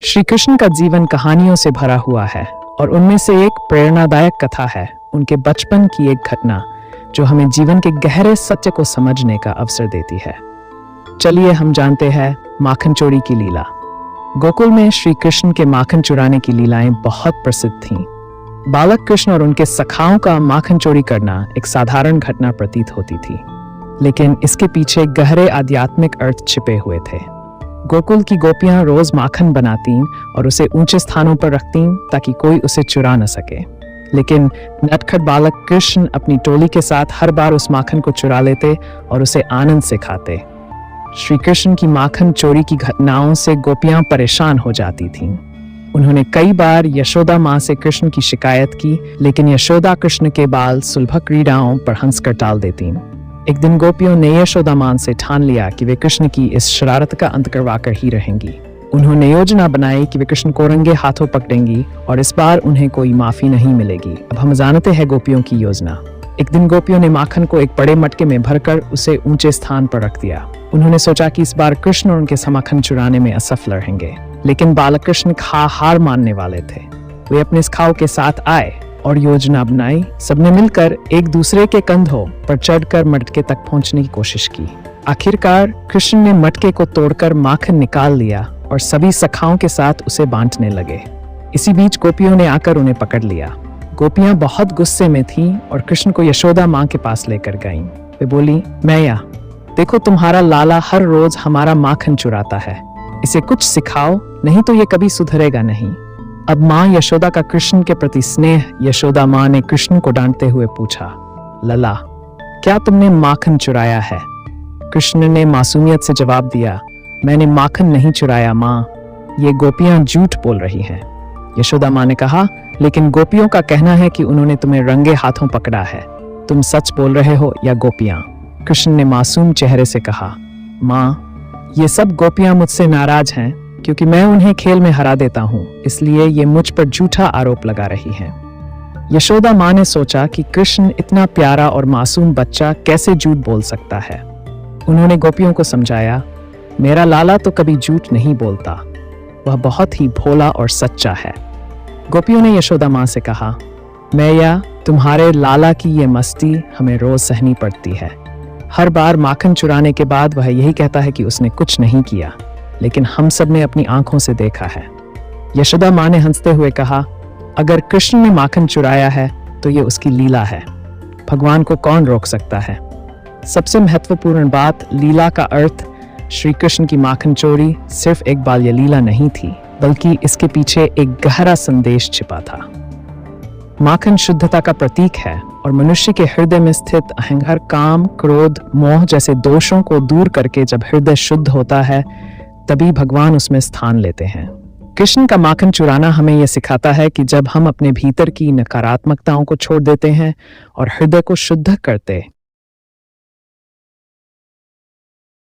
श्री कृष्ण का जीवन कहानियों से भरा हुआ है और उनमें से एक प्रेरणादायक कथा है उनके बचपन की एक घटना जो हमें जीवन के गहरे सत्य को समझने का अवसर देती है। चलिए हम जानते हैं माखन चोरी की लीला। गोकुल में श्री कृष्ण के माखन चुराने की लीलाएं बहुत प्रसिद्ध थीं। बालक कृष्ण और उनके सखाओं का माखन चोरी करना एक साधारण घटना प्रतीत होती थी, लेकिन इसके पीछे गहरे आध्यात्मिक अर्थ छिपे हुए थे। गोकुल की गोपियां रोज माखन बनातीं और उसे ऊंचे स्थानों पर रखतीं ताकि कोई उसे चुरा न सके, लेकिन नटखट बालक कृष्ण अपनी टोली के साथ हर बार उस माखन को चुरा लेते और उसे आनंद से खाते। श्री कृष्ण की माखन चोरी की घटनाओं से गोपियां परेशान हो जाती थीं। उन्होंने कई बार यशोदा मां से कृष्ण की शिकायत की, लेकिन यशोदा कृष्ण के बाल सुलभ क्रीड़ाओं पर हंसकर टाल देतीं। एक दिन गोपियों ने यशोदा मां से ठान लिया कि वे कृष्ण की इस शरारत का अंत करवाकर ही रहेंगी। उन्होंने योजना बनाई कि वे कृष्ण को रंगे हाथों पकड़ेंगी और इस बार उन्हें कोई माफी नहीं मिलेगी। अब हम जानते हैं गोपियों की योजना। एक दिन गोपियों ने माखन को एक बड़े मटके में भरकर उसे ऊंचे स्थान पर रख दिया। उन्होंने सोचा कि इस बार कृष्ण और उनके माखन चुराने में असफल रहेंगे, लेकिन बालक कृष्ण हार मानने वाले थे। वे अपने सखाओं के साथ आए और योजना बनाई। सबने मिलकर एक दूसरे के कंधों पर चढ़कर मटके तक पहुंचने की कोशिश की। आखिरकार कृष्ण ने मटके को तोड़कर माखन निकाल लिया और सभी सखाओं के साथ उसे बांटने लगे। इसी बीच गोपियों ने आकर उन्हें पकड़ लिया। गोपियां बहुत गुस्से में थीं और कृष्ण को यशोदा मां के पास लेकर गईं। वे बोली, मैया, देखो तुम्हारा लाला हर रोज हमारा माखन चुराता है। इसे कुछ सिखाओ, नहीं तो ये कभी सुधरेगा नहीं। अब मां यशोदा का कृष्ण के प्रति स्नेह यशोदा मां ने कृष्ण को डांटते हुए पूछा, लला, क्या तुमने माखन चुराया है? कृष्ण ने मासूमियत से जवाब दिया, मैंने माखन नहीं चुराया मां, ये गोपियां झूठ बोल रही हैं। यशोदा मां ने कहा, लेकिन गोपियों का कहना है कि उन्होंने तुम्हें रंगे हाथों पकड़ा है। तुम सच बोल रहे हो या गोपियां? कृष्ण ने मासूम चेहरे से कहा, मां, ये सब गोपियां मुझसे नाराज हैं क्योंकि मैं उन्हें खेल में हरा देता हूं, इसलिए ये मुझ पर झूठा आरोप लगा रही हैं। यशोदा मां ने सोचा कि कृष्ण इतना प्यारा और मासूम बच्चा कैसे झूठ बोल सकता है। उन्होंने गोपियों को समझाया, मेरा लाला तो कभी झूठ नहीं बोलता, वह बहुत ही भोला और सच्चा है। गोपियों ने यशोदा मां से कहा, मैया, तुम्हारे लाला की ये मस्ती हमें रोज सहनी पड़ती है। हर बार माखन चुराने के बाद वह यही कहता है कि उसने कुछ नहीं किया, लेकिन हम सब ने अपनी आंखों से देखा है। यशोदा मां ने हंसते हुए कहा, अगर कृष्ण ने माखन चुराया है तो ये उसकी लीला है, भगवान को कौन रोक सकता है। सबसे महत्वपूर्ण बात, लीला का अर्थ श्री कृष्ण की माखन चोरी सिर्फ एक बाल्य लीला नहीं थी, बल्कि इसके पीछे एक गहरा संदेश छिपा था। माखन शुद्धता का प्रतीक है और मनुष्य के हृदय में स्थित अहंकार, काम, क्रोध, मोह जैसे दोषों को दूर करके जब हृदय शुद्ध होता है तभी भगवान उसमें स्थान लेते हैं। कृष्ण का माखन चुराना हमें यह सिखाता है कि जब हम अपने भीतर की नकारात्मकताओं को छोड़ देते हैं और हृदय को शुद्ध करते